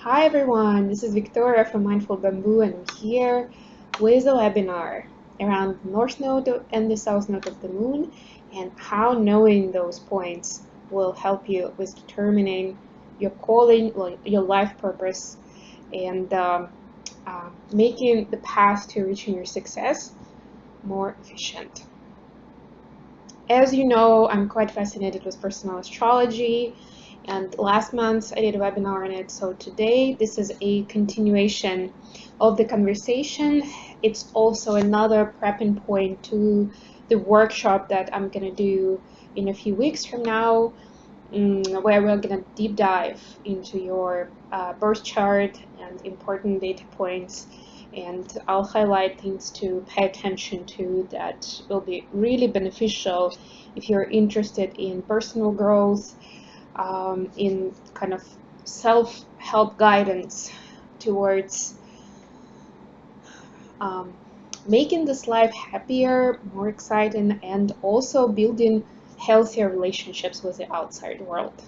Hi everyone, this is Victoria from Mindful Bamboo, and I'm here with a webinar around the North Node and the South Node of the Moon, and how knowing those points will help you with determining your calling, your life purpose, and making the path to reaching your success more efficient. As you know, I'm quite fascinated with personal astrology, and last month I did a webinar on it. So today this is a continuation of the conversation. It's also another prepping point to the workshop that I'm going to do in a few weeks from now, where we're going to deep dive into your birth chart and important data points. And I'll highlight things to pay attention to that will be really beneficial if you're interested in personal growth, in kind of self-help guidance towards making this life happier, more exciting, and also building healthier relationships with the outside world.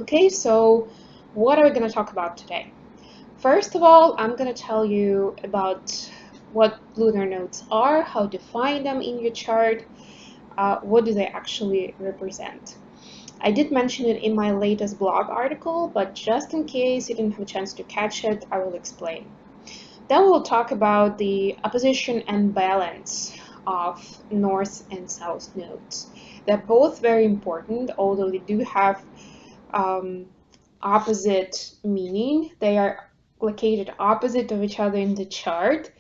Okay, so what are we going to talk about today? First of all, I'm going to tell you about what lunar nodes are, how to find them in your chart, what do they actually represent. I did mention it in my latest blog article, but just in case you didn't have a chance to catch it, I will explain. Then we'll talk about the opposition and balance of North and South nodes. They're both very important, although they do have opposite meaning. They are located opposite of each other in the chart.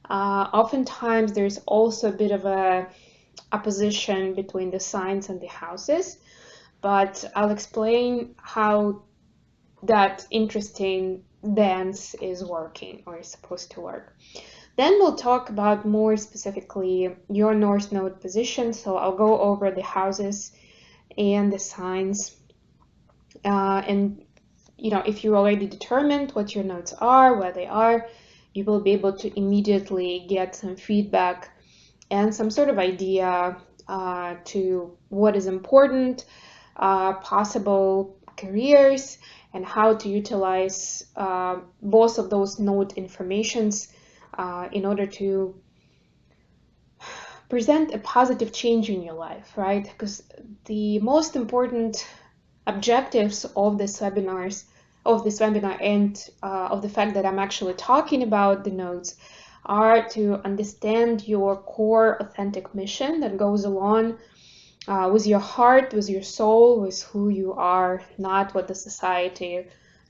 Oftentimes there's also a bit of a opposition between the signs and the houses, but I'll explain how that interesting dance is working, or is supposed to work. Then we'll talk about more specifically your North Node position. So I'll go over the houses and the signs, and if you already determined what your nodes are, where they are, you will be able to immediately get some feedback and some sort of idea to what is important, possible careers, and how to utilize both of those node informations in order to present a positive change in your life, right? Because the most important objectives of this webinar and of the fact that I'm actually talking about the nodes are to understand your core authentic mission that goes along with your heart, with your soul, with who you are, not what the society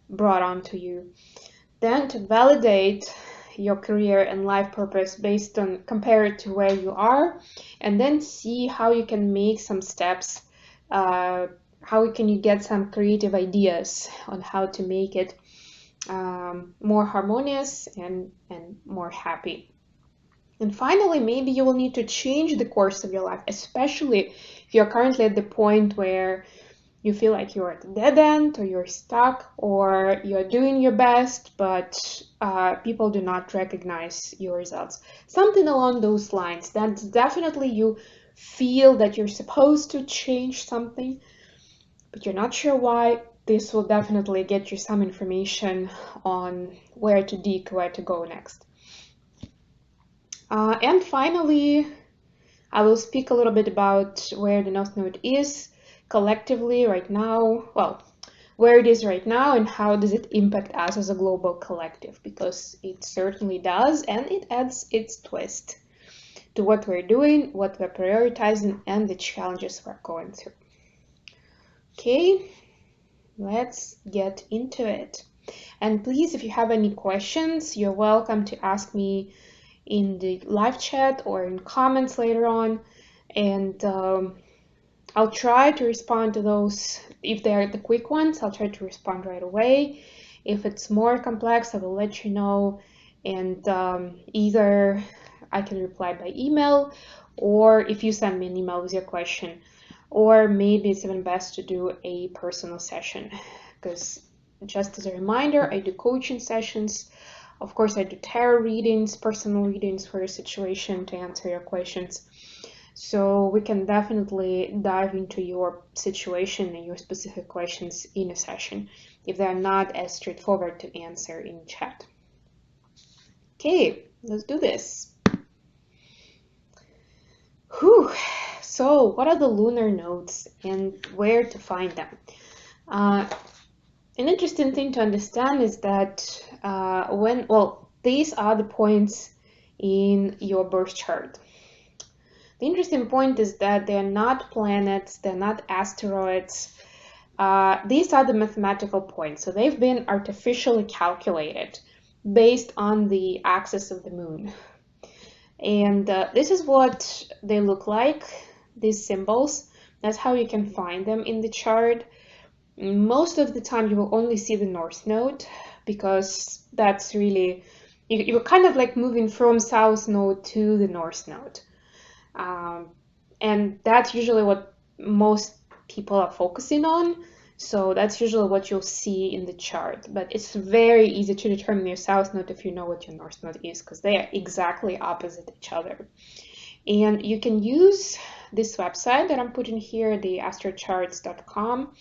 brought onto you. Then to validate your career and life purpose based on, compare it to where you are, and then see how you can make some steps, how can you get some creative ideas on how to make it more harmonious and more happy. And finally, maybe you will need to change the course of your life, especially if you're currently at the point where you feel like you're at a dead end, or you're stuck, or you're doing your best, but people do not recognize your results. Something along those lines. That's definitely you feel that you're supposed to change something, but you're not sure why. This will definitely get you some information on where to dig, where to go next. And finally, I will speak a little bit about where the North Node is collectively right now, well, where it is right now and how does it impact us as a global collective, because it certainly does, and it adds its twist to what we're doing, what we're prioritizing, and the challenges we're going through. Okay, let's get into it. And please, if you have any questions, you're welcome to ask me in the live chat or in comments later on, and I'll try to respond to those. If they are the quick ones, I'll try to respond right away. If it's more complex, I will let you know, and either I can reply by email, or if you send me an email with your question, or maybe it's even best to do a personal session, because just as a reminder, I do coaching sessions. Of course, I do tarot readings, personal readings for your situation to answer your questions. So we can definitely dive into your situation and your specific questions in a session. if they're not as straightforward to answer in chat. Okay, let's do this. Whew. So what are the lunar nodes and where to find them? An interesting thing to understand is that these are the points in your birth chart. The interesting point is that they're not planets, they're not asteroids. These are the mathematical points. So they've been artificially calculated based on the axis of the moon. And this is what they look like, these symbols. That's how you can find them in the chart. Most of the time you will only see the north node, because that's really, you're kind of like moving from south node to the north node. And that's usually what most people are focusing on. So that's usually what you'll see in the chart. But it's very easy to determine your south node if you know what your north node is, because they are exactly opposite each other. And you can use this website that I'm putting here, the astrocharts.com,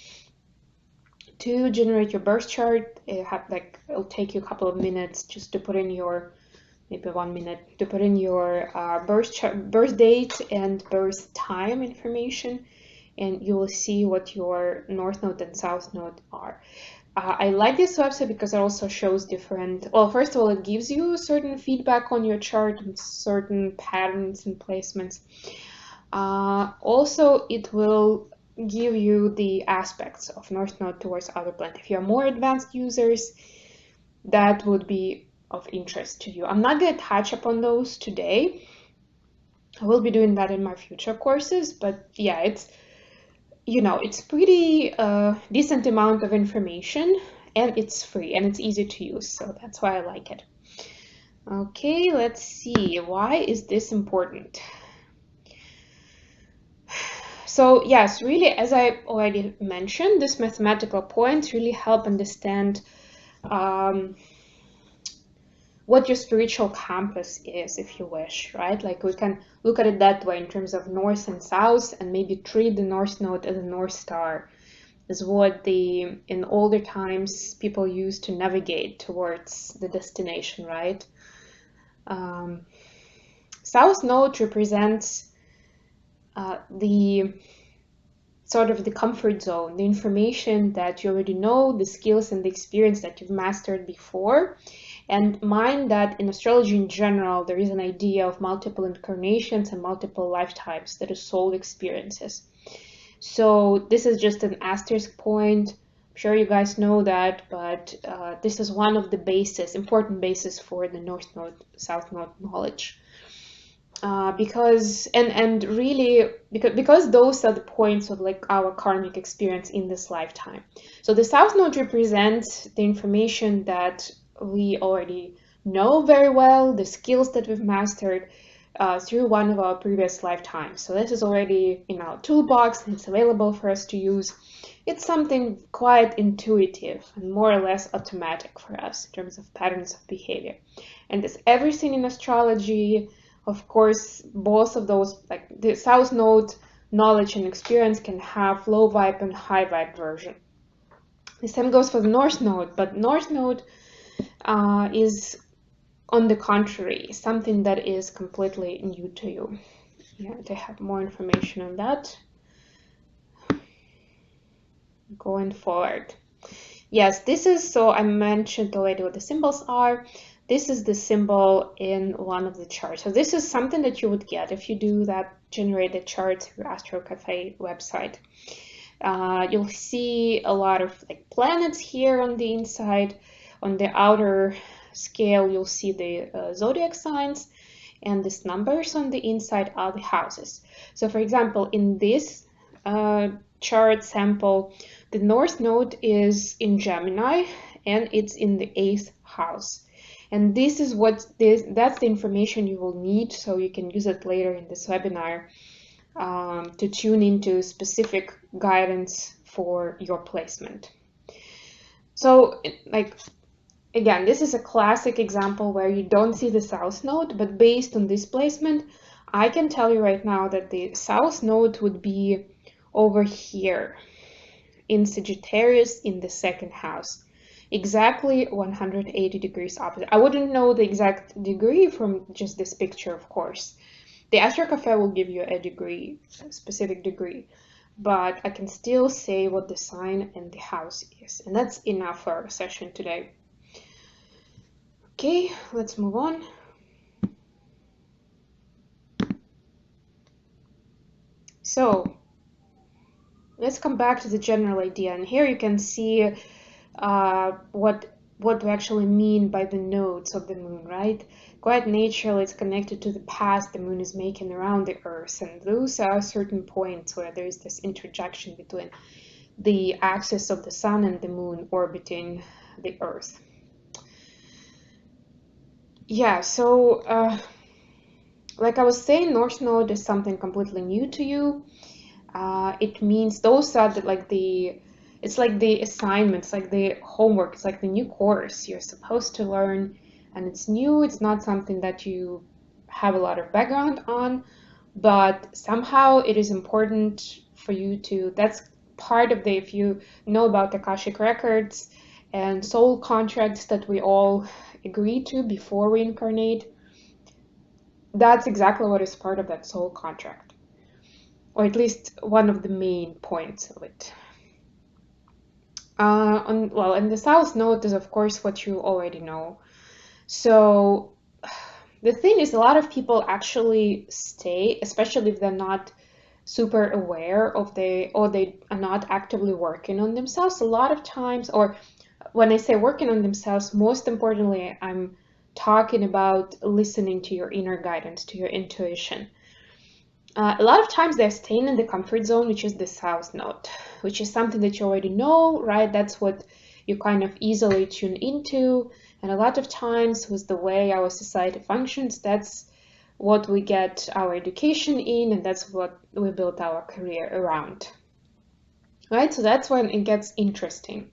to generate your birth chart. It'll take you a couple of minutes just to put in your, maybe 1 minute, to put in your birth date and birth time information, and you will see what your north node and south node are. I like this website because it also shows different, well, first of all, it gives you certain feedback on your chart and certain patterns and placements. Also, it will give you the aspects of north node towards outer planet. If you're more advanced users, that would be of interest to you. I'm not going to touch upon those today. I will be doing that in my future courses, but yeah, it's, you know, it's pretty decent amount of information, and it's free and it's easy to use, so that's why I like it. Okay, let's see, why is this important? So yes, really, as I already mentioned, these mathematical points really help understand what your spiritual compass is, if you wish, right? Like, we can look at it that way in terms of north and south, and maybe treat the north node as a north star, is what in older times people used to navigate towards the destination, right? South node represents the sort of the comfort zone, the information that you already know, the skills and the experience that you've mastered before. And mind that in astrology in general, there is an idea of multiple incarnations and multiple lifetimes, that is soul experiences. So this is just an asterisk point. I'm sure you guys know that, but this is one of the important bases for the north node, south node knowledge. Because those are the points of like our karmic experience in this lifetime. So the south node represents the information that we already know very well, the skills that we've mastered through one of our previous lifetimes. So this is already in our toolbox and it's available for us to use. It's something quite intuitive and more or less automatic for us in terms of patterns of behavior. And as everything in astrology, of course, both of those, like the south node knowledge and experience, can have low vibe and high vibe version. The same goes for the north node, but north node is, on the contrary, something that is completely new to you. Yeah, they have more information on that going forward. Yes, this is, so I mentioned already what the symbols are. This is the symbol in one of the charts. So this is something that you would get if you do that generated chart through Astro Cafe website. You'll see a lot of like planets here on the inside. On the outer scale, you'll see the zodiac signs, and these numbers on the inside are the houses. So for example, in this chart sample, the north node is in Gemini and it's in the 8th house. And this is that's the information you will need, so you can use it later in this webinar to tune into specific guidance for your placement. So, like, again, this is a classic example where you don't see the south node, but based on this placement, I can tell you right now that the south node would be over here. in Sagittarius in the second house. Exactly 180 degrees opposite. I wouldn't know the exact degree from just this picture, of course. The Astro Cafe will give you a degree, a specific degree, but I can still say what the sign and the house is. And that's enough for our session today. Okay, let's move on. So let's come back to the general idea. And here you can see what we actually mean by the nodes of the moon, right? Quite naturally, it's connected to the path the moon is making around the Earth. And those are certain points where there's this interjection between the axis of the sun and the moon orbiting the Earth. Yeah, so like I was saying, North Node is something completely new to you. It means those are it's like the assignments, like the homework, it's like the new course you're supposed to learn, and it's new. It's not something that you have a lot of background on, but somehow it is important for you to, that's part of the, if you know about Akashic records and soul contracts that we all agree to before we incarnate, that's exactly what is part of that soul contract, or at least one of the main points of it. And the South Node is, of course, what you already know. So the thing is, a lot of people actually stay, especially if they're not super aware of or they are not actively working on themselves. A lot of times, or when I say working on themselves, most importantly, I'm talking about listening to your inner guidance, to your intuition. A lot of times they're staying in the comfort zone, which is the South Node, which is something that you already know, right? That's what you kind of easily tune into. And a lot of times with the way our society functions, that's what we get our education in, and that's what we build our career around, right? So that's when it gets interesting.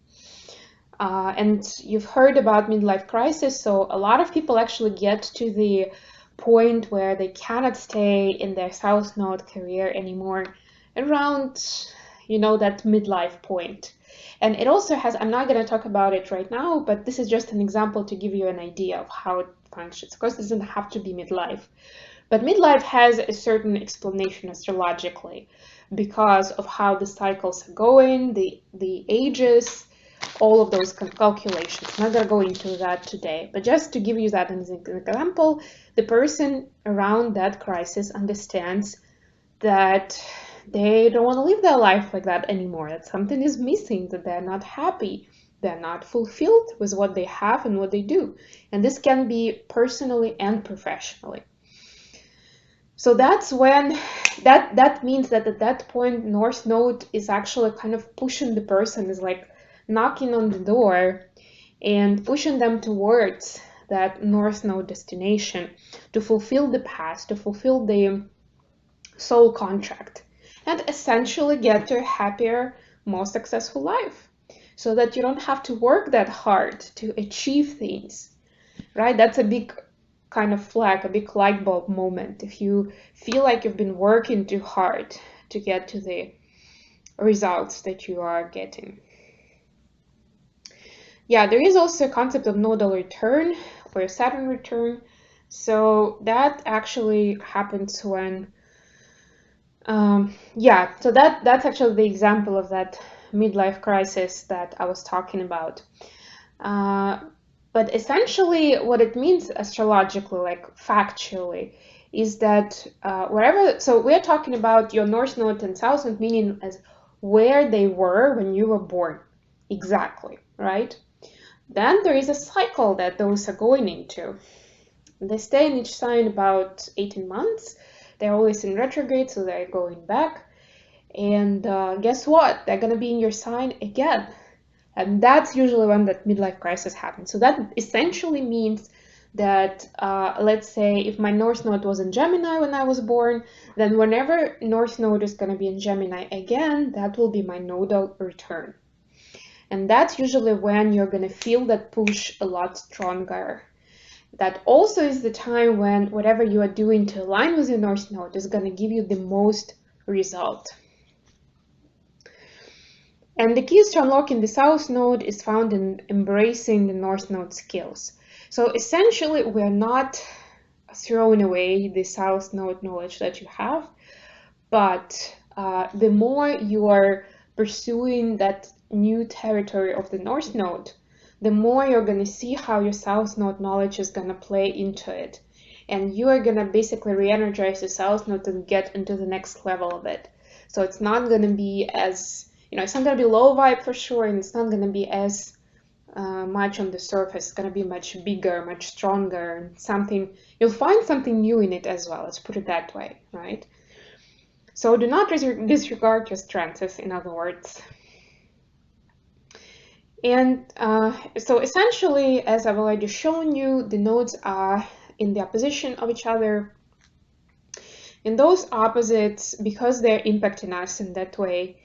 And you've heard about midlife crisis, so a lot of people actually get to the point where they cannot stay in their South Node career anymore around, that midlife point. And it also has, I'm not going to talk about it right now, but this is just an example to give you an idea of how it functions. Of course, it doesn't have to be midlife, but midlife has a certain explanation astrologically because of how the cycles are going, the ages, all of those calculations. I'm not going to go into that today, but just to give you that as an example, the person around that crisis understands that they don't want to live their life like that anymore, that something is missing, that they're not happy, they're not fulfilled with what they have and what they do. And this can be personally and professionally. So that's when, that means that at that point, North Node is actually kind of pushing the person, is like knocking on the door and pushing them towards that North Node destination to fulfill the past, to fulfill the soul contract, and essentially get to a happier, more successful life, so that you don't have to work that hard to achieve things, right? That's a big kind of flag, a big light bulb moment. If you feel like you've been working too hard to get to the results that you are getting. Yeah, there is also a concept of nodal return or Saturn return. So that actually happens when, so that's actually the example of that midlife crisis that I was talking about. But essentially what it means astrologically, like factually, is that so we're talking about your North Node and South Node, meaning as where they were when you were born, exactly, right? Then there is a cycle that those are going into. They stay in each sign about 18 months. They're always in retrograde, so they're going back. And guess what? They're going to be in your sign again. And that's usually when that midlife crisis happens. So that essentially means that, let's say, if my North Node was in Gemini when I was born, then whenever North Node is going to be in Gemini again, that will be my nodal return. And that's usually when you're going to feel that push a lot stronger. That also is the time when whatever you are doing to align with your North Node is going to give you the most result. And the keys to unlocking the South Node is found in embracing the North Node skills. So essentially, we're not throwing away the South Node knowledge that you have, but the more you are pursuing that new territory of the North Node, the more you're going to see how your South Node knowledge is going to play into it. And you are going to basically re-energize the South Node and get into the next level of it. So it's not going to be as, it's not going to be low vibe for sure, and it's not going to be as much on the surface. It's going to be much bigger, much stronger, and something, you'll find something new in it as well. Let's put it that way, right? So do not disregard your strengths, in other words. And so essentially, as I've already shown you, the nodes are in the opposition of each other. And those opposites, because they're impacting us in that way,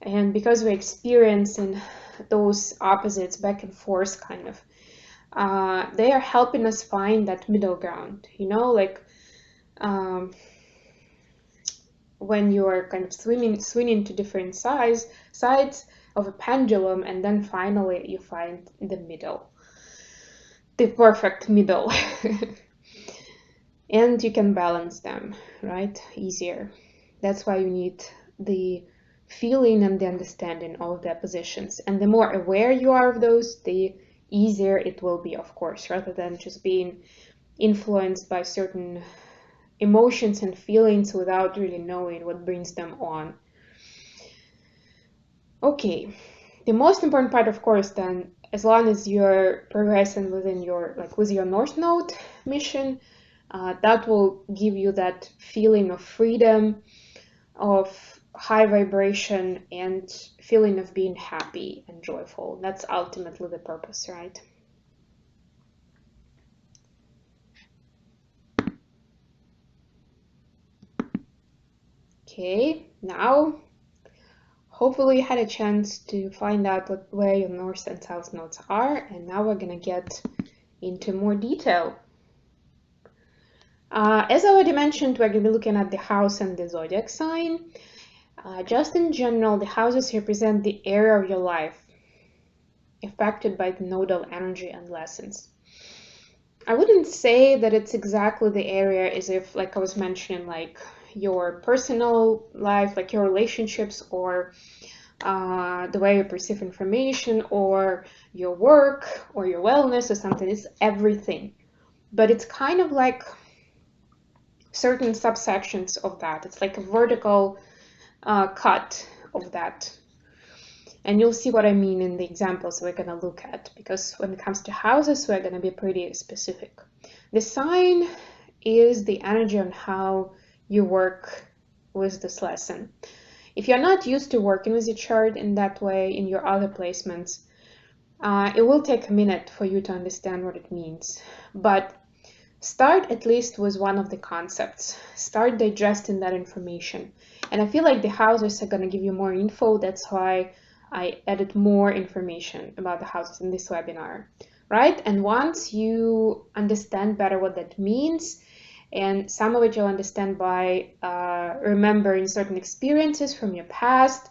and because we're experiencing those opposites back and forth kind of, they are helping us find that middle ground, like when you are kind of swinging to different sides of a pendulum, and then finally you find the middle, the perfect middle. And you can balance them, right? Easier. That's why you need the feeling and the understanding of the positions. And the more aware you are of those, the easier it will be, of course, rather than just being influenced by certain emotions and feelings without really knowing what brings them on. Okay, the most important part, of course, then, as long as you're progressing within your, with your North Node mission, that will give you that feeling of freedom, of high vibration, and feeling of being happy and joyful. That's ultimately the purpose, right? Okay, now hopefully you had a chance to find out where your North and South nodes are, and now we're gonna get into more detail. As I already mentioned, we're going to be looking at the house and the zodiac sign. Just in general, the houses represent the area of your life affected by the nodal energy and lessons. I wouldn't say that it's exactly the area as if, like I was mentioning, like your personal life, like your relationships, or the way you perceive information, or your work, or your wellness, or something. It's everything. But it's kind of like certain subsections of that. It's like a vertical cut of that. And you'll see what I mean in the examples we're going to look at, because when it comes to houses, we're going to be pretty specific. The sign is the energy on how you work with this lesson. If you're not used to working with your chart in that way in your other placements, it will take a minute for you to understand what it means. But start at least with one of the concepts. Start digesting that information. And I feel like the houses are going to give you more info. That's why I added more information about the houses in this webinar, right? And once you understand better what that means, and some of it you'll understand by remembering certain experiences from your past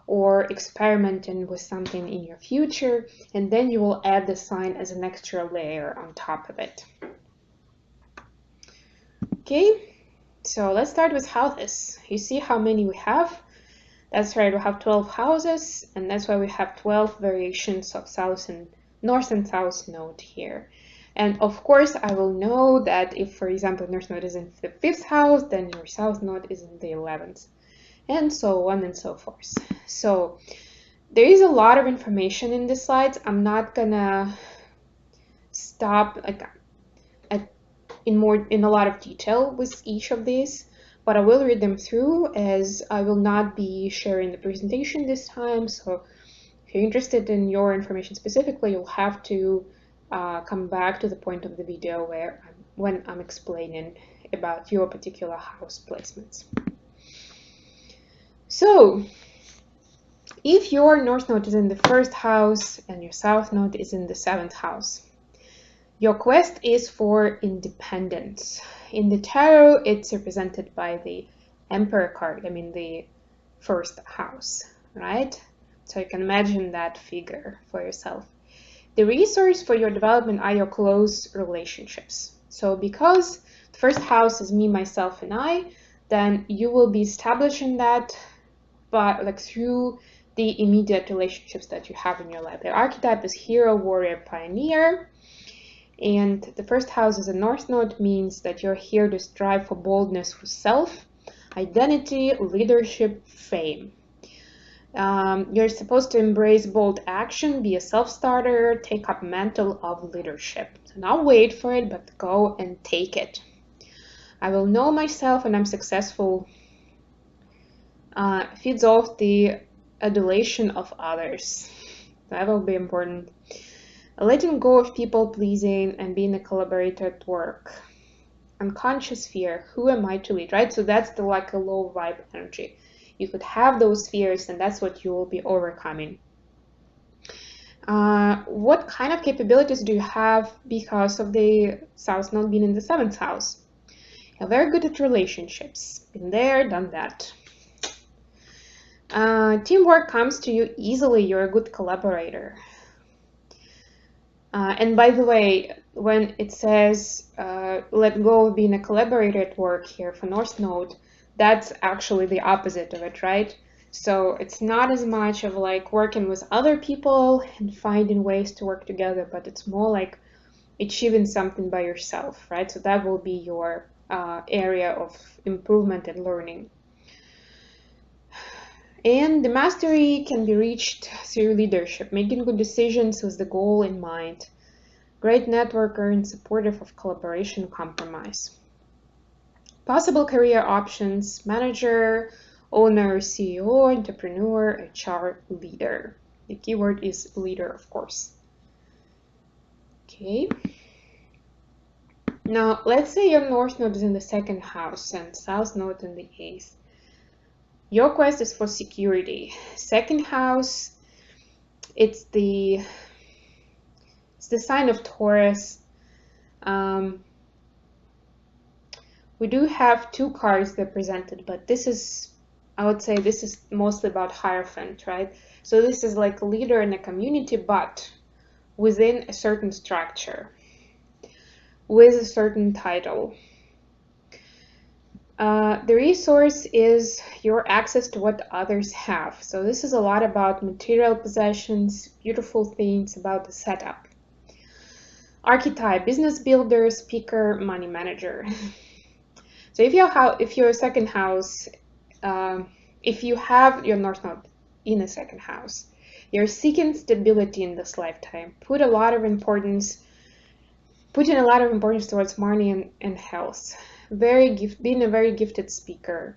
or experimenting with something in your future, and then you will add the sign as an extra layer on top of it. Okay, so let's start with houses. You see how many we have? That's right, we have 12 houses, and that's why we have 12 variations of North and South node here. And of course, I will know that if, for example, North node is in the 5th house, then your South node is in the 11th, and so on and so forth. So there is a lot of information in the slides. I'm not gonna stop in a lot of detail with each of these, but I will read them through, as I will not be sharing the presentation this time. So if you're interested in your information specifically, you'll have to come back to the point of the video when I'm explaining about your particular house placements. So if your North node is in the 1st house and your South node is in the 7th house, your quest is for independence. In the tarot, it's represented by the Emperor card, the 1st house, right? So you can imagine that figure for yourself. The resource for your development are your close relationships. So because the first house is me, myself, and I, then you will be establishing that through the immediate relationships that you have in your life. The archetype is hero, warrior, pioneer. And the first house is a north node, means that you're here to strive for boldness for self, identity, leadership, fame. You're supposed to embrace bold action, be a self-starter, take up mantle of leadership. So not wait for it, but go and take it. I will know myself and I'm successful. Feeds off the adulation of others. That will be important. Letting go of people pleasing and being a collaborator at work. Unconscious fear, who am I to lead, right? So that's the like a low vibe energy. You could have those fears and that's what you will be overcoming. What kind of capabilities do you have because of the South Node being in the 7th house? You're very good at relationships. Been there, done that. Teamwork comes to you easily. You're a good collaborator. And by the way, when it says let go of being a collaborator at work here for North Node, that's actually the opposite of it, right? So it's not as much of like working with other people and finding ways to work together, but it's more like achieving something by yourself, right? So that will be your area of improvement and learning. And the mastery can be reached through leadership, making good decisions with the goal in mind. Great networker and supportive of collaboration, compromise. Possible career options: manager, owner, CEO, entrepreneur, HR, leader. The keyword is leader, of course. Okay. Now, let's say your North Node is in the 2nd house and South Node in the 8th. Your quest is for security. 2nd house, it's the sign of Taurus. We do have 2 cards represented, but this is, I would say this is mostly about Hierophant, right? So this is like a leader in a community, but within a certain structure, with a certain title. The resource is your access to what others have. So this is a lot about material possessions, beautiful things, about the setup. Archetype: business builder, speaker, money manager. So if your 2nd house, if you have your North Node in a 2nd house, you're seeking stability in this lifetime. Putting a lot of importance towards money and health. Being a very gifted speaker.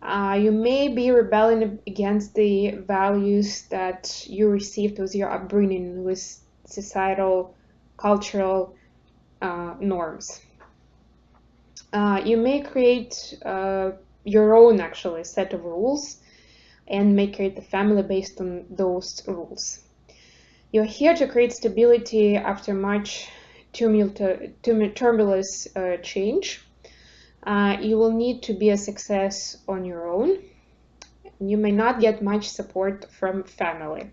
You may be rebelling against the values that you received with your upbringing, with societal, cultural norms. You may create your own actually set of rules and may create a family based on those rules. You're here to create stability after much tumultuous change. You will need to be a success on your own. You may not get much support from family.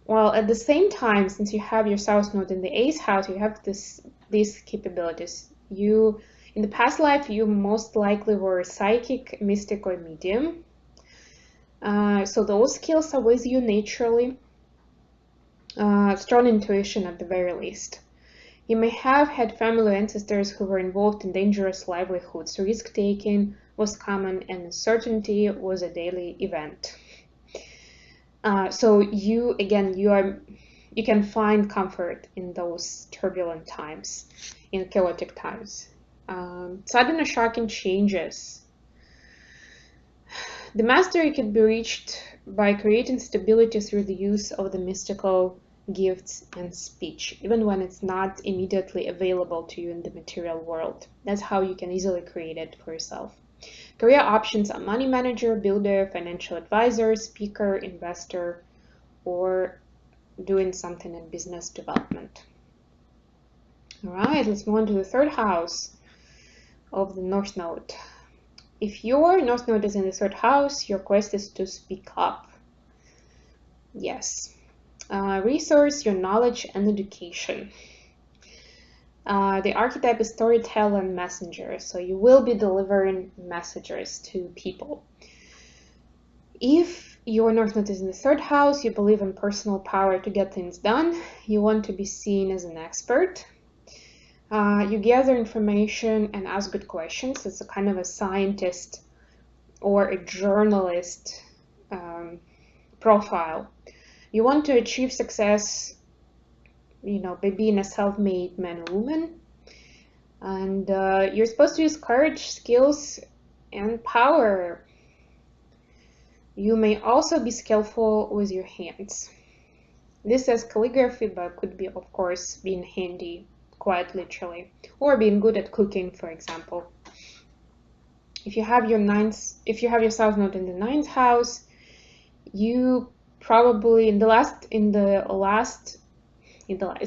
Well, at the same time, since you have your South Node in the 8th house, you have these capabilities. In the past life, you most likely were a psychic, mystic, or medium. So those skills are with you naturally. Strong intuition at the very least. You may have had family ancestors who were involved in dangerous livelihoods. Risk-taking was common and uncertainty was a daily event. So you can find comfort in those turbulent times, in chaotic times. Sudden or shocking changes. The mastery can be reached by creating stability through the use of the mystical gifts and speech, even when it's not immediately available to you in the material world. That's how you can easily create it for yourself. Career options are money manager, builder, financial advisor, speaker, investor, or doing something in business development. All right, let's move on to the 3rd house of the North Node. If your North Node is in the 3rd house, your quest is to speak up. Yes. Resource your knowledge and education. The archetype is storyteller and messenger, so you will be delivering messages to people. If your North Node is in the 3rd house, you believe in personal power to get things done. You want to be seen as an expert. You gather information and ask good questions. It's a kind of a scientist or a journalist profile. You want to achieve success, by being a self-made man or woman. And you're supposed to use courage, skills, and power. You may also be skillful with your hands. This says calligraphy, but could be, of course, being handy, quite literally, or being good at cooking, for example. If you have your South Node in the 9th house, you probably it's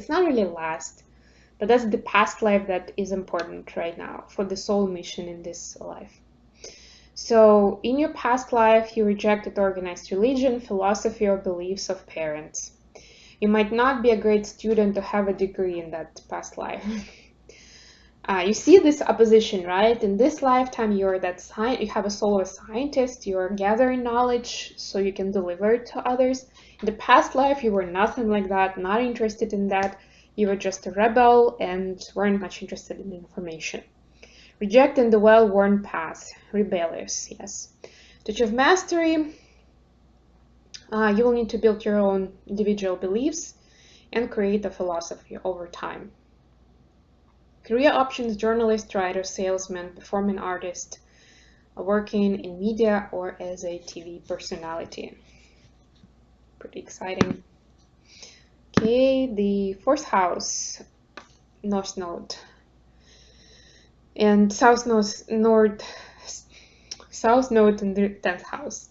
not really last, but that's the past life that is important right now for the soul mission in this life. So in your past life, you rejected organized religion, philosophy, or beliefs of parents. You might not be a great student to have a degree in that past life. You see this opposition, right? In this lifetime, you have a soul of a scientist, you're gathering knowledge so you can deliver it to others. In the past life, you were nothing like that, not interested in that. You were just a rebel and weren't much interested in information. Rejecting the well-worn path, rebellious, yes. Touch of mastery, you will need to build your own individual beliefs and create a philosophy over time. Career options, journalist, writer, salesman, performing artist, working in media, or as a TV personality. Pretty exciting. Okay, the 4th house, North Node. And South Node in the 10th house.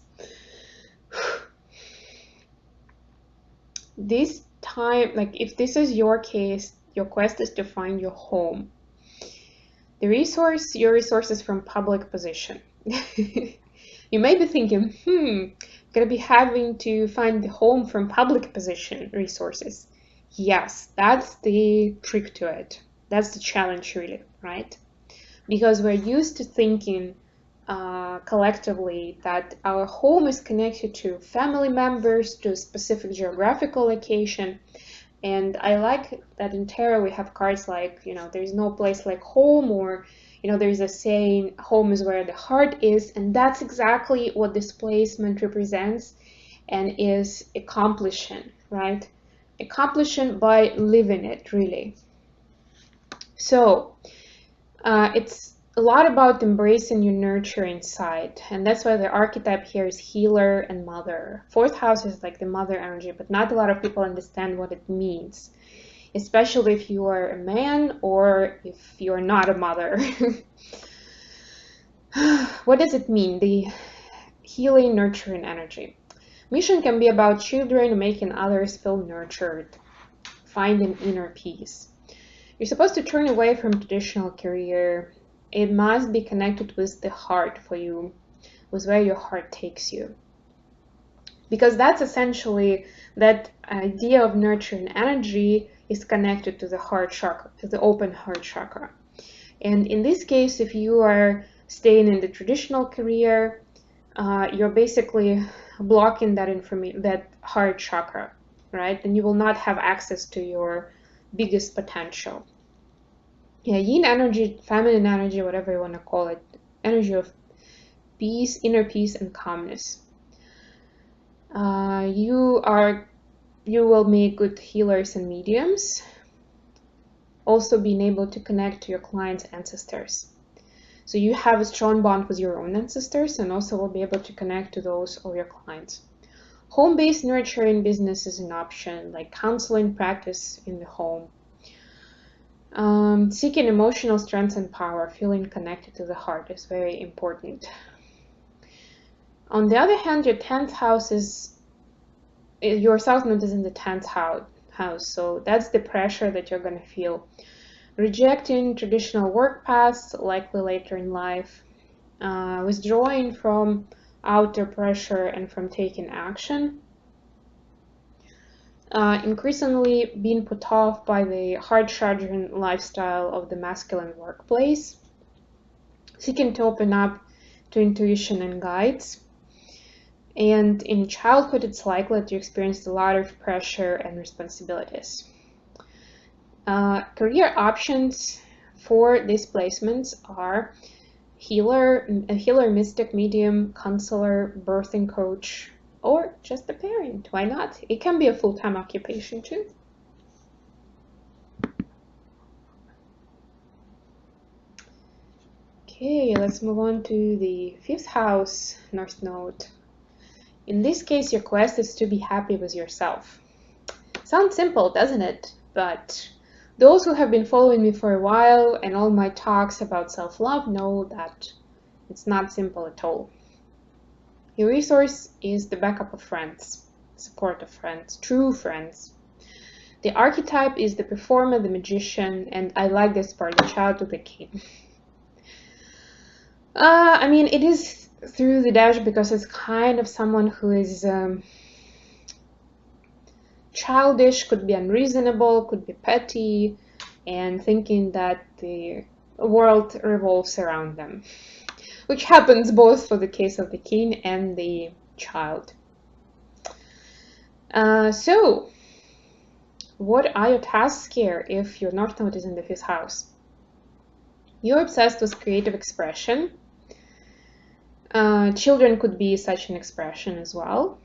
This time, if this is your case, your quest is to find your home. Your resources from public position. You may be thinking, gonna be having to find the home from public position resources. Yes, that's the trick to it. That's the challenge, really, right? Because we're used to thinking collectively that our home is connected to family members, to a specific geographical location. And I like that in tarot we have cards like, there's no place like home, or, there's a saying, home is where the heart is. And that's exactly what this placement represents and is accomplishing, right? Accomplishing by living it, really. So it's a lot about embracing your nurturing side, and that's why the archetype here is healer and mother. 4th house is like the mother energy, but not a lot of people understand what it means, especially if you are a man or if you're not a mother. What does it mean, the healing, nurturing energy? Mission can be about children, making others feel nurtured, finding inner peace. You're supposed to turn away from traditional career. It must be connected with the heart for you, with where your heart takes you. Because that's essentially, that idea of nurturing energy is connected to the heart chakra, to the open heart chakra. And in this case, if you are staying in the traditional career, you're basically blocking that heart chakra, right? And you will not have access to your biggest potential. Yeah, yin energy, feminine energy, whatever you want to call it, energy of peace, inner peace, and calmness. You will make good healers and mediums. Also being able to connect to your clients' ancestors. So you have a strong bond with your own ancestors and also will be able to connect to those of your clients. Home-based nurturing business is an option, like counseling practice in the home. Seeking emotional strength and power, feeling connected to the heart is very important. On the other hand, your 10th house your South Node is in the 10th house, so that's the pressure that you're going to feel. Rejecting traditional work paths, likely later in life. withdrawing from outer pressure and from taking action, increasingly being put off by the hard-charging lifestyle of the masculine workplace, seeking to open up to intuition and guides. And in childhood, it's likely to experience a lot of pressure and responsibilities. Career options for these placements are healer, mystic, medium, counselor, birthing coach, or just a parent. Why not? It can be a full-time occupation too. Okay, let's move on to the 5th house North Node. In this case, your quest is to be happy with yourself. Sounds simple, doesn't it? But those who have been following me for a while and all my talks about self-love know that it's not simple at all. Your resource is the backup of friends, support of friends, true friends. The archetype is the performer, the magician, and I like this part, the child to the king. I mean, it is through the dash because it's kind of someone who is childish, could be unreasonable, could be petty, and thinking that the world revolves around them, which happens both for the case of the king and the child. So, what are your tasks here if your North Node is in the 5th house? You're obsessed with creative expression. Children could be such an expression as well.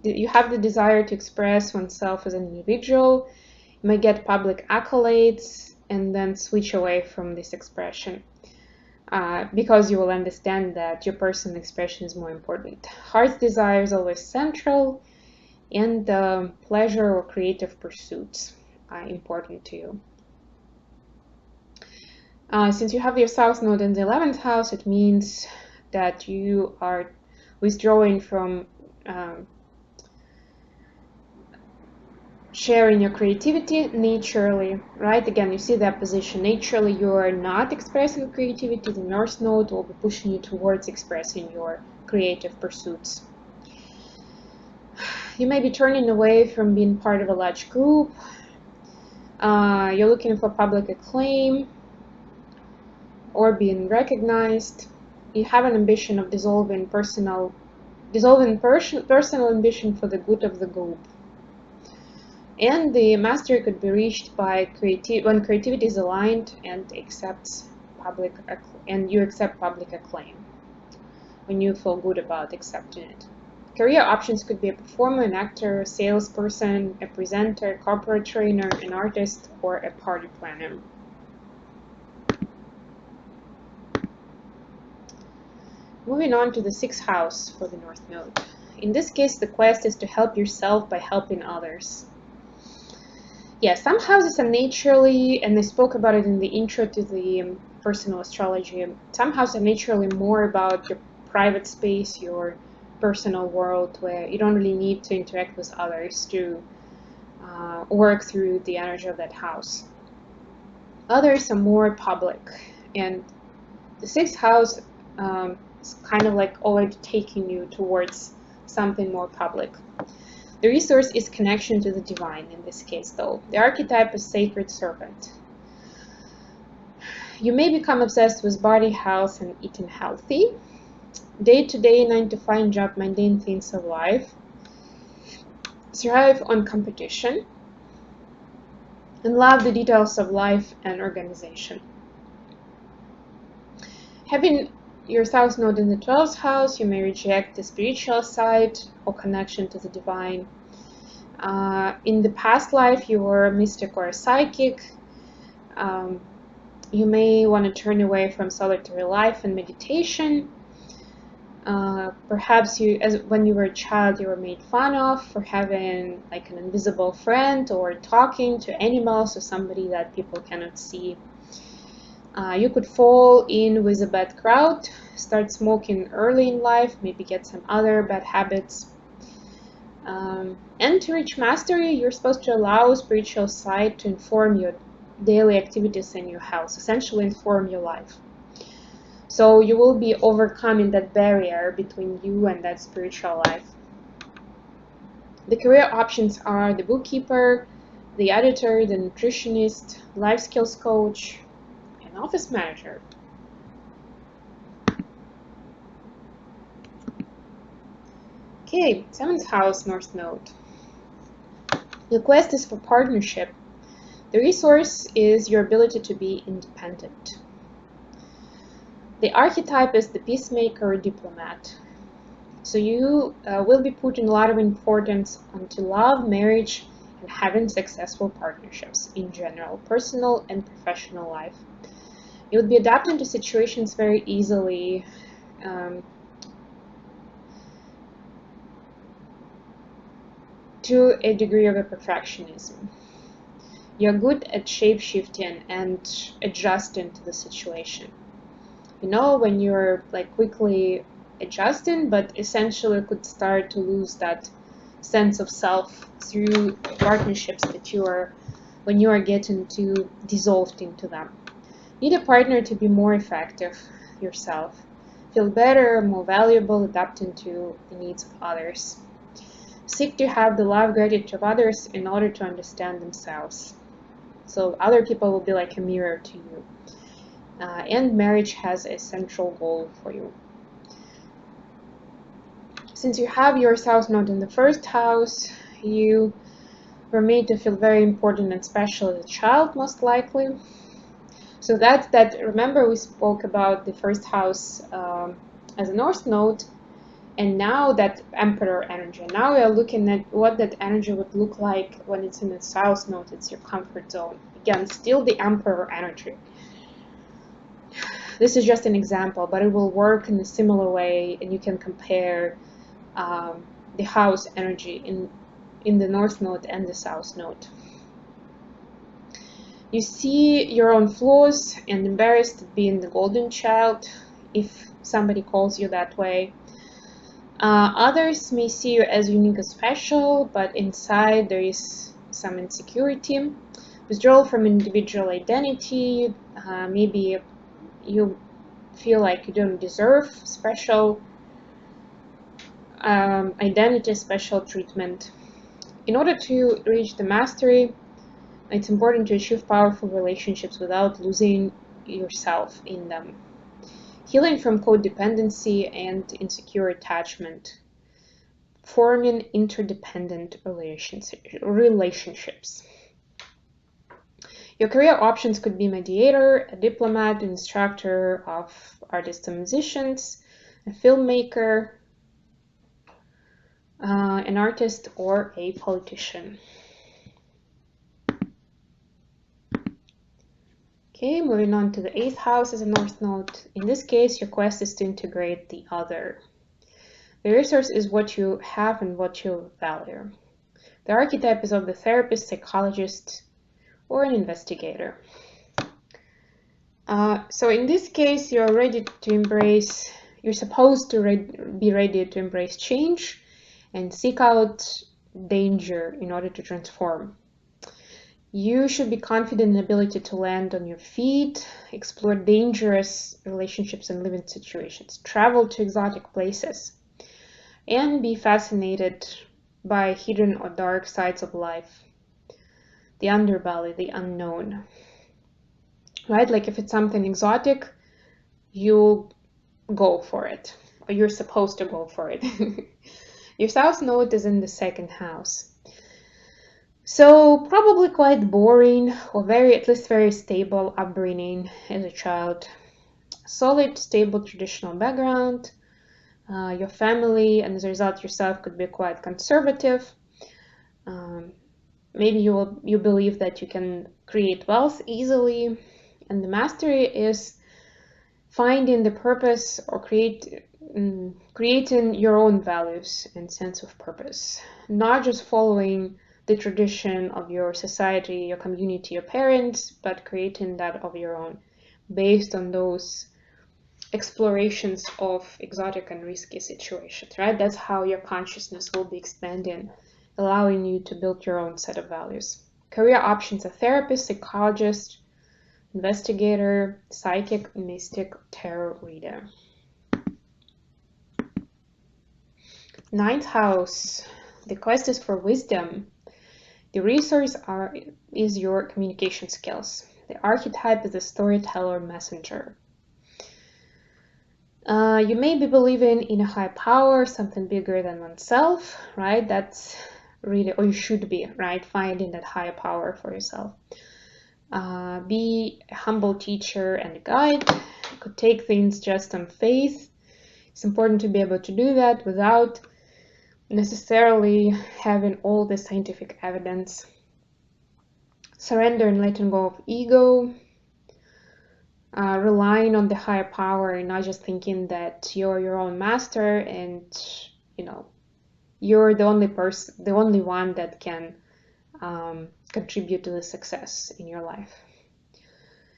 You have the desire to express oneself as an individual. You may get public accolades and then switch away from this expression because you will understand that your personal expression is more important. Heart's desire is always central, and pleasure or creative pursuits are important to you. Since you have your South Node in the 11th house, it means that you are withdrawing from sharing your creativity naturally, right? Again, you see that position. Naturally, you are not expressing creativity. The North Node will be pushing you towards expressing your creative pursuits. You may be turning away from being part of a large group. You're looking for public acclaim or being recognized. You have an ambition of dissolving personal ambition for the good of the group. And the mastery could be reached by when creativity is aligned and you accept public acclaim, when you feel good about accepting it. Career options could be a performer, an actor, a salesperson, a presenter, a corporate trainer, an artist, or a party planner. Moving on to the 6th house for the North Node. In this case, the quest is to help yourself by helping others. Yeah, some houses are naturally, and I spoke about it in the intro to the personal astrology, some houses are naturally more about your private space, your personal world, where you don't really need to interact with others to work through the energy of that house. Others are more public, and the 6th house is kind of like already taking you towards something more public. The resource is connection to the divine in this case, though. The archetype is sacred serpent. You may become obsessed with body health and eating healthy. Day-to-day, 9-to-5 job, mundane things of life. Thrive on competition. And love the details of life and organization. Having your South Node in the 12th house, you may reject the spiritual side or connection to the divine. In the past life, you were a mystic or a psychic. You may want to turn away from solitary life and meditation. Perhaps when you were a child, you were made fun of for having like an invisible friend or talking to animals or somebody that people cannot see. You could fall in with a bad crowd, start smoking early in life, maybe get some other bad habits. And to reach mastery, you're supposed to allow spiritual side to inform your daily activities and your health, essentially inform your life. So you will be overcoming that barrier between you and that spiritual life. The career options are the bookkeeper, the editor, the nutritionist, life skills coach, and office manager. Okay, 7th house, North Node. The quest is for partnership. The resource is your ability to be independent. The archetype is the peacemaker or diplomat. So you will be putting a lot of importance onto love, marriage, and having successful partnerships in general, personal and professional life. You will be adapting to situations very easily. To a degree of a perfectionism. You're good at shape-shifting and adjusting to the situation. You know when you're like quickly adjusting, but essentially could start to lose that sense of self through partnerships that when you are getting too dissolved into them. You need a partner to be more effective yourself. Feel better, more valuable, adapting to the needs of others. Seek to have the love gratitude of others in order to understand themselves. So other people will be like a mirror to you. And marriage has a central goal for you. Since you have your South Node in the 1st house, you were made to feel very important and special as a child, most likely. So that remember we spoke about the 1st house as a North Node. And now that Emperor energy, now we are looking at what that energy would look like when it's in the South Node, it's your comfort zone. Again, still the Emperor energy. This is just an example, but it will work in a similar way, and you can compare the house energy in the North Node and the South Node. You see your own flaws and embarrassed at being the golden child, if somebody calls you that way. Others may see you as unique and special, but inside there is some insecurity. Withdrawal from individual identity. Maybe you feel like you don't deserve special identity, special treatment. In order to reach the mastery, it's important to achieve powerful relationships without losing yourself in them. Healing from codependency and insecure attachment. Forming interdependent relationships. Your career options could be mediator, a diplomat, an instructor of artists and musicians, a filmmaker, an artist, or a politician. Okay, moving on to the 8th house as a North Node. In this case, your quest is to integrate the other. The resource is what you have and what you value. The archetype is of the therapist, psychologist, or an investigator. So in this case, you're supposed to be ready to embrace change and seek out danger in order to transform. You should be confident in the ability to land on your feet, explore dangerous relationships and living situations, travel to exotic places, and be fascinated by hidden or dark sides of life, the underbelly, the unknown. Right? Like if it's something exotic, you'll go for it, or you're supposed to go for it. Your South Node is in the 2nd house. So probably quite boring, or at least very stable upbringing as a child. Solid, stable, traditional background. Your family and as a result yourself could be quite conservative. Maybe you believe that you can create wealth easily, and the mastery is finding the purpose or creating your own values and sense of purpose, not just following the tradition of your society, your community, your parents, but creating that of your own based on those explorations of exotic and risky situations, right? That's how your consciousness will be expanding, allowing you to build your own set of values. Career options are therapist, psychologist, investigator, psychic, mystic, tarot reader. Ninth house, the quest is for wisdom. The resource is your communication skills. The archetype is the storyteller messenger. You may be believing in a high power, something bigger than oneself, right? That's really, or you should be, right? Finding that higher power for yourself. Be a humble teacher and a guide. You could take things just on faith. It's important to be able to do that without necessarily having all the scientific evidence. Surrender and letting go of ego. Relying on the higher power and not just thinking that you're your own master and you're the only person, the only one that can contribute to the success in your life.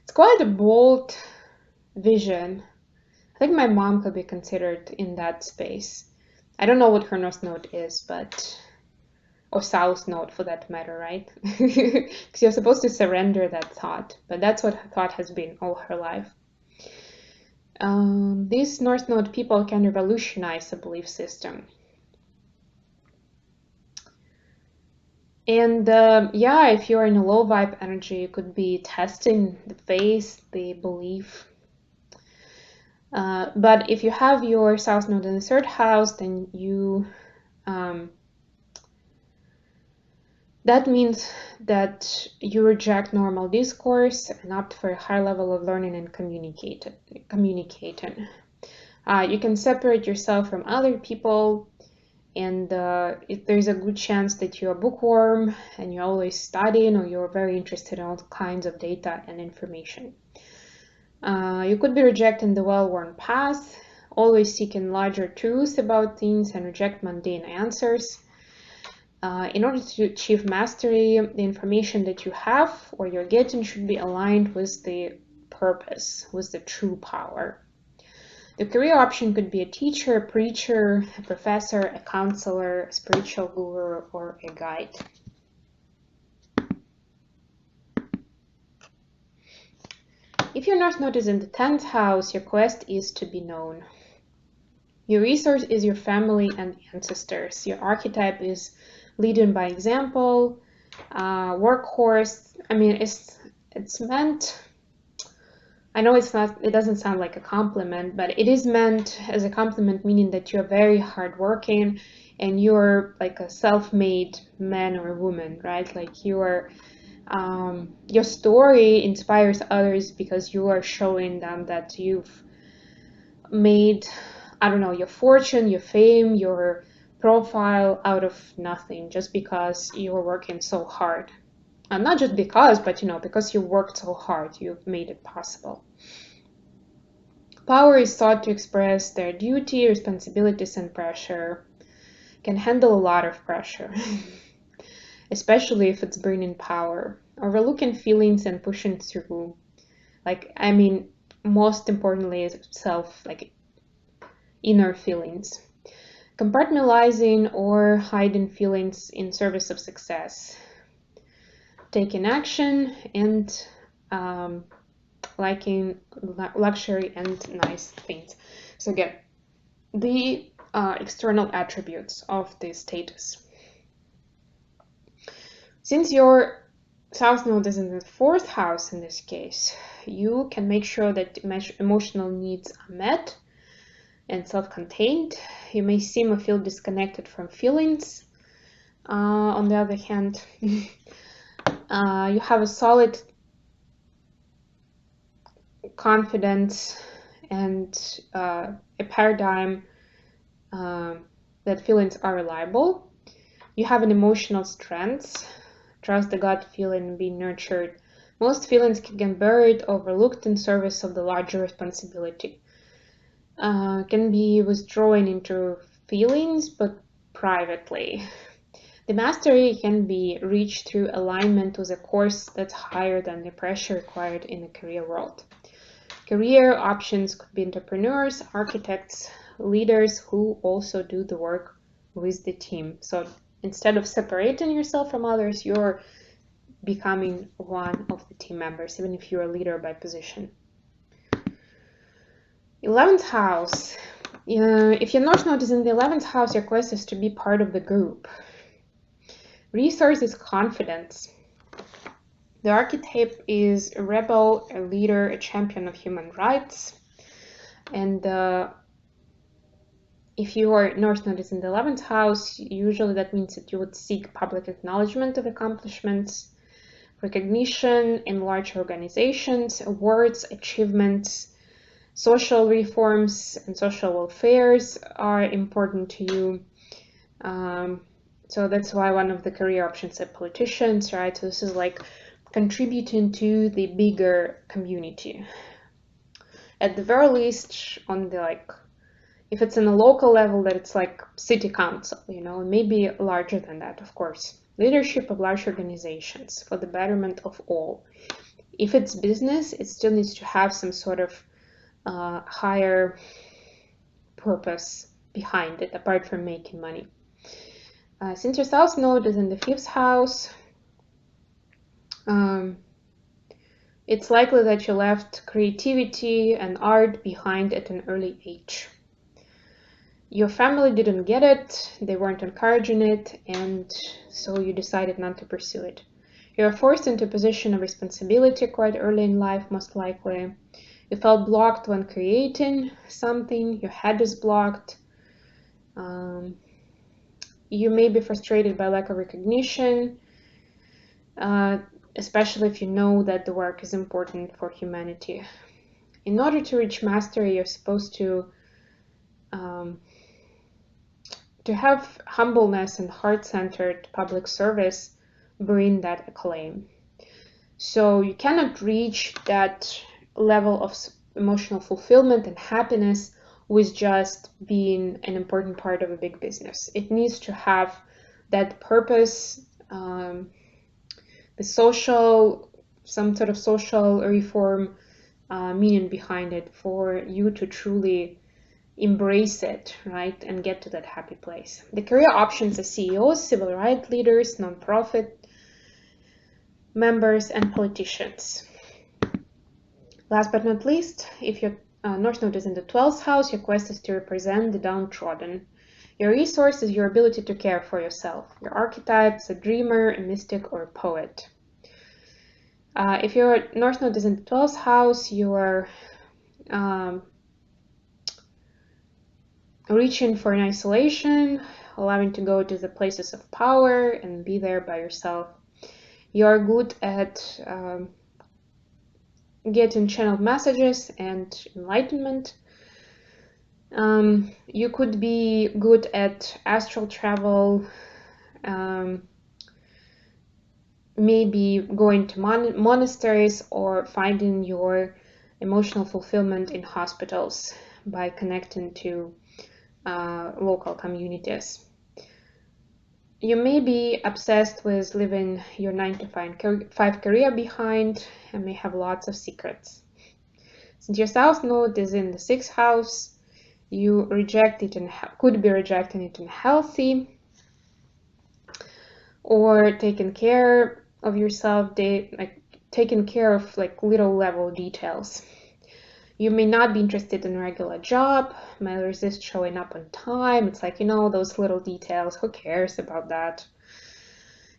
It's quite a bold vision. I think my mom could be considered in that space. I don't know what her north node is, or south node for that matter, right? Because you're supposed to surrender that thought, but that's what her thought has been all her life. These north node people can revolutionize a belief system. And yeah, if you're in a low vibe energy, you could be testing the faith, the belief. But if you have your south node in the third house, then you that means that you reject normal discourse and opt for a higher level of learning and communicating. You can separate yourself from other people, and there's a good chance that you're a bookworm and you're always studying, or you're very interested in all kinds of data and information. You could be rejecting the well-worn path, always seeking larger truths about things and reject mundane answers. In order to achieve mastery, the information that you have or you're getting should be aligned with the purpose, with the true power. The career option could be a teacher, a preacher, a professor, a counselor, a spiritual guru, or a guide. If your north node is in the 10th house, your quest is to be known. Your resource is your family and ancestors. Your archetype is leading by example, workhorse. I mean, it's meant, I know it doesn't sound like a compliment, but it is meant as a compliment, meaning that you're very hardworking and you're like a self-made man or woman, right? Like your story inspires others because you are showing them that you've made, I don't know, your fortune, your fame, your profile out of nothing, just because you were working so hard. And not just because, but because you worked so hard, you've made it possible. Power is thought to express their duty, responsibilities, and pressure. Can handle a lot of pressure, especially if it's bringing power. Overlooking feelings and pushing through. Most importantly is inner feelings. Compartmentalizing or hiding feelings in service of success. Taking action and liking luxury and nice things. So again, the external attributes of this status. Since your south node is in the 4th house in this case, you can make sure that emotional needs are met and self-contained. You may seem or feel disconnected from feelings. On the other hand, you have a solid confidence and a paradigm that feelings are reliable. You have an emotional strength, trust the gut feeling, and be nurtured. Most feelings can get buried, overlooked in service of the larger responsibility. Can be withdrawing into feelings, but privately. The mastery can be reached through alignment with a course that's higher than the pressure required in the career world. Career options could be entrepreneurs, architects, leaders who also do the work with the team. So instead of separating yourself from others, you're becoming one of the team members, even if you're a leader by position. 11th house. If your North Node is in the 11th house, your quest is to be part of the group. Resource is confidence. The archetype is a rebel, a leader, a champion of human rights. And if your North Node is in the 11th house, usually that means that you would seek public acknowledgement of accomplishments, recognition in large organizations, awards, achievements. Social reforms and social welfares are important to you. So that's why one of the career options are politicians, right? So this is like contributing to the bigger community. At the very least, on the if it's in a local level, that it's like city council, maybe larger than that, of course. Leadership of large organizations for the betterment of all. If it's business, it still needs to have some sort of higher purpose behind it, apart from making money. Since your South Node is in the 5th house, it's likely that you left creativity and art behind at an early age. Your family didn't get it, they weren't encouraging it, and so you decided not to pursue it. You were forced into a position of responsibility quite early in life, most likely. You felt blocked when creating something, your head is blocked. You may be frustrated by lack of recognition, especially if you know that the work is important for humanity. In order to reach mastery, you're supposed to have humbleness and heart-centered public service bring that acclaim. So you cannot reach that level of emotional fulfillment and happiness with just being an important part of a big business. It needs to have that purpose, some sort of social reform meaning behind it for you to truly embrace it, right, and get to that happy place. The career options are CEOs, civil rights leaders, nonprofit members, and politicians. Last but not least, if your North Node is in the 12th house, your quest is to represent the downtrodden. Your resource is your ability to care for yourself. Your archetype is a dreamer, a mystic, or a poet. If your North Node is in the 12th house, you are reaching for an isolation, allowing to go to the places of power and be there by yourself. You are good at getting channeled messages and enlightenment. You could be good at astral travel, maybe going to monasteries or finding your emotional fulfillment in hospitals by connecting to local communities. You may be obsessed with leaving your 9-to-5 career behind and may have lots of secrets. Since your South Node is in the 6th house, you reject it and could be rejecting it in healthy or taking care of yourself, taking care of little level details. You may not be interested in a regular job, may resist showing up on time. It's those little details, who cares about that?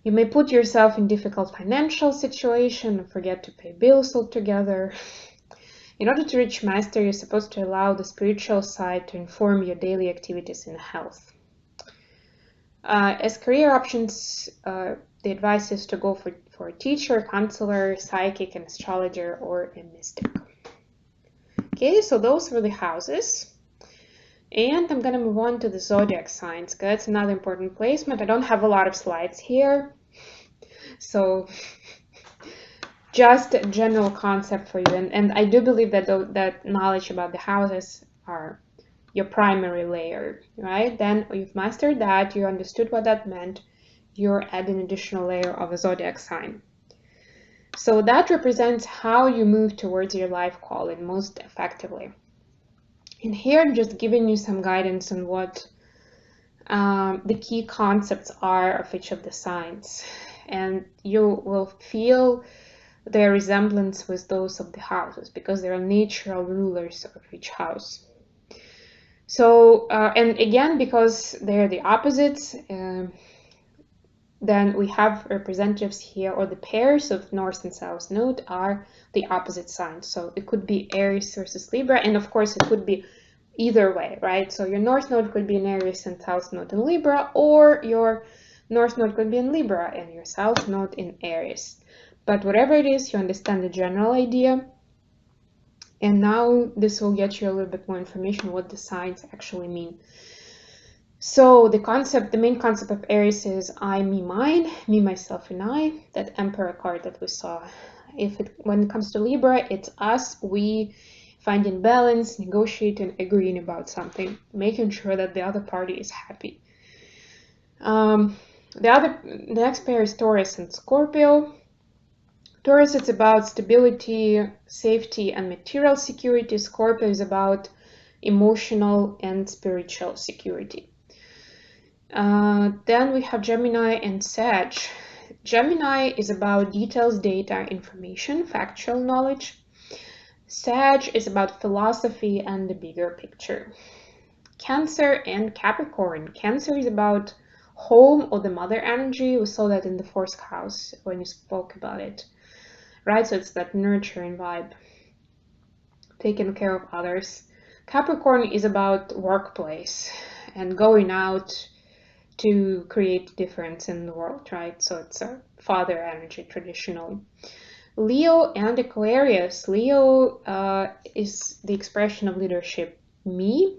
You may put yourself in difficult financial situation and forget to pay bills altogether. In order to reach mastery, you're supposed to allow the spiritual side to inform your daily activities in health. As career options, the advice is to go for a teacher, counselor, psychic, an astrologer, or a mystic. Okay, so those were the houses. And I'm going to move on to the zodiac signs, because that's another important placement. I don't have a lot of slides here, so just a general concept for you. And I do believe that that knowledge about the houses are your primary layer, right? Then you've mastered that, you understood what that meant, you're adding an additional layer of a zodiac sign. So that represents how you move towards your life calling most effectively. And here I'm just giving you some guidance on what the key concepts are of each of the signs. and you will feel their resemblance with those of the houses because they are natural rulers of each house. So, and again, because they're the opposites, then we have representatives here, or the pairs of North and South Node are the opposite signs. So it could be Aries versus Libra, and of course it could be either way, right? So your North Node could be in Aries and South Node in Libra, or your North Node could be in Libra and your South Node in Aries. But whatever it is, you understand the general idea. And now this will get you a little bit more information what the signs actually mean. So the main concept of Aries is I, me, mine, me, myself, and I, that Emperor card that we saw. When it comes to Libra, it's us, we, finding balance, negotiating, agreeing about something, making sure that the other party is happy. The next pair is Taurus and Scorpio. Taurus, it's about stability, safety, and material security. Scorpio is about emotional and spiritual security. Then we have Gemini and Sag. Gemini is about details, data, information, factual knowledge. Sag is about philosophy and the bigger picture. Cancer and Capricorn. Cancer is about home or the mother energy. We saw that in the fourth house when you spoke about it, right? So it's that nurturing vibe, taking care of others. Capricorn is about workplace and going out to create difference in the world, right? So it's a father energy traditionally. Leo and Aquarius. Leo is the expression of leadership, me,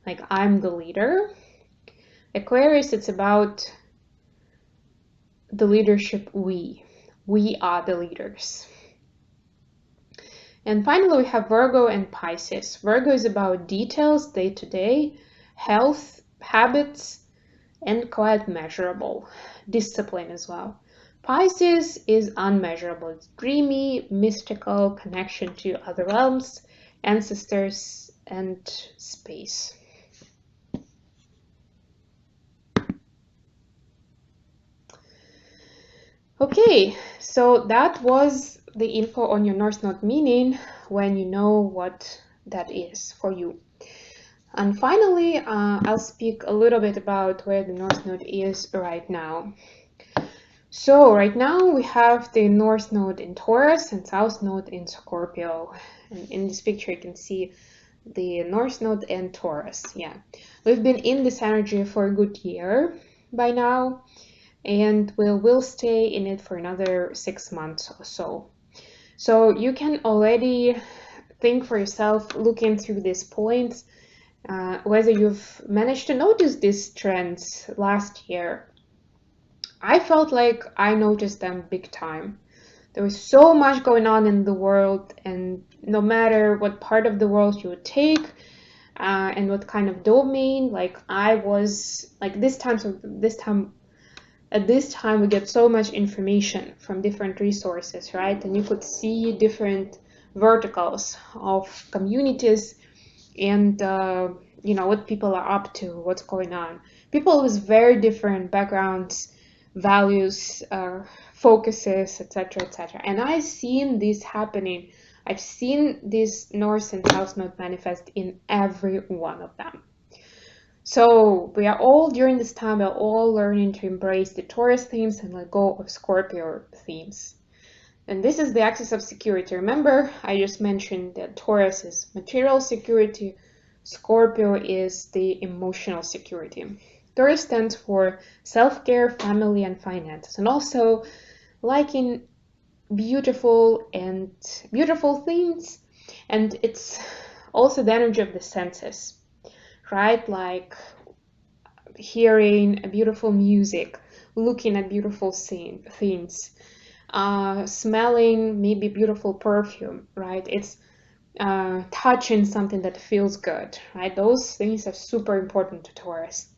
like I'm the leader. Aquarius, it's about the leadership, we are the leaders. And finally, we have Virgo and Pisces. Virgo is about details, day-to-day, health, habits, and quite measurable, discipline as well. Pisces is unmeasurable. It's dreamy, mystical, connection to other realms, ancestors, and space. Okay, so that was the info on your North Node meaning when you know what that is for you. And finally, I'll speak a little bit about where the North Node is right now. So right now we have the North Node in Taurus and South Node in Scorpio. And in this picture you can see the North Node and Taurus. Yeah, we've been in this energy for a good year by now, and we'll stay in it for another 6 months or so. So you can already think for yourself, looking through these points, whether you've managed to notice these trends last year. I felt like I noticed them big time. There was so much going on in the world, and no matter what part of the world you would take and what kind of domain, like I was like at this time we get so much information from different resources, right? And you could see different verticals of communities and you know what people are up to, what's going on. People with very different backgrounds, values, focuses, etc., etc. And I've seen this happening. I've seen this North and South Node manifest in every one of them. So we are all, during this time, we're all learning to embrace the Taurus themes and let go of Scorpio themes. And this is the axis of security. Remember, I just mentioned that Taurus is material security, Scorpio is the emotional security. Taurus stands for self-care, family, and finances, and also liking beautiful things. And it's also the energy of the senses, right? Like hearing a beautiful music, looking at beautiful things, smelling maybe beautiful perfume, right? It's touching something that feels good, right? Those things are super important to Taurus.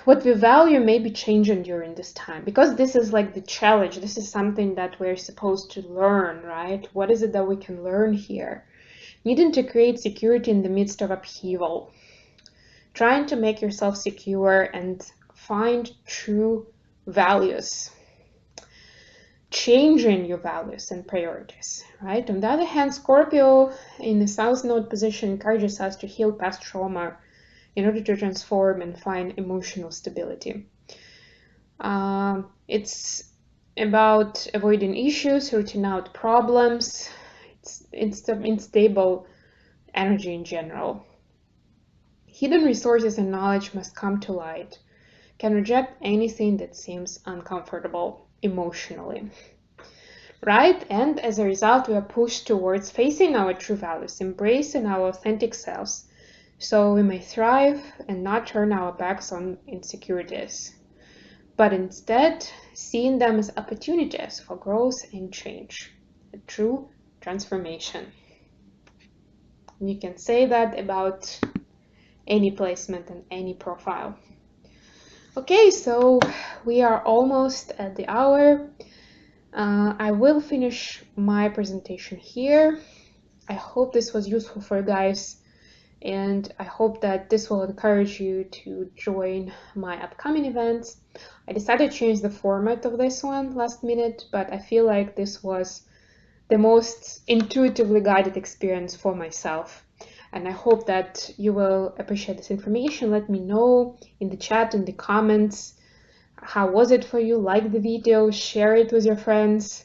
What we value may be changing during this time, because this is like the challenge. This is something that we're supposed to learn, right? What is it that we can learn here? Needing to create security in the midst of upheaval. Trying to make yourself secure and find true values, changing your values and priorities, right? On the other hand, Scorpio in the South Node position encourages us to heal past trauma in order to transform and find emotional stability. It's about avoiding issues, rooting out problems. It's unstable energy in general. Hidden resources and knowledge must come to light. Can reject anything that seems uncomfortable emotionally, right? And as a result, we are pushed towards facing our true values, embracing our authentic selves, so we may thrive and not turn our backs on insecurities, but instead seeing them as opportunities for growth and change, a true transformation. And you can say that about any placement and any profile. Okay, so we are almost at the hour. I will finish my presentation here. I hope this was useful for you guys, and I hope that this will encourage you to join my upcoming events. I decided to change the format of this one last minute, but I feel like this was the most intuitively guided experience for myself. And I hope that you will appreciate this information. Let me know in the chat, in the comments, how was it for you? Like the video, share it with your friends,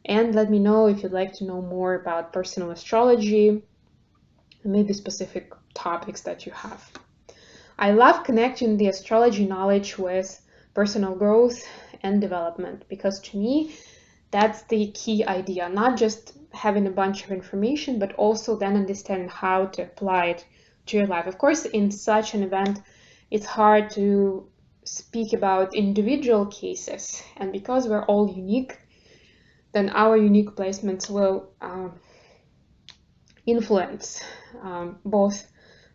and let me know if you'd like to know more about personal astrology, and maybe specific topics that you have. I love connecting the astrology knowledge with personal growth and development, because to me, that's the key idea, not just having a bunch of information, but also then understanding how to apply it to your life. Of course, in such an event, it's hard to speak about individual cases, and because we're all unique, then our unique placements will influence both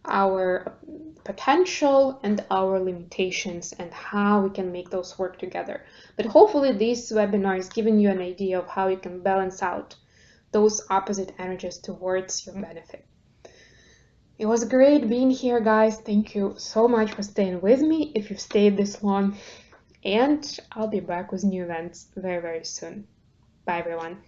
our potential and our limitations and how we can make those work together. But hopefully this webinar is giving you an idea of how you can balance out those opposite energies towards your benefit. It was great being here, guys. Thank you so much for staying with me if you've stayed this long, and I'll be back with new events very, very soon. Bye, everyone.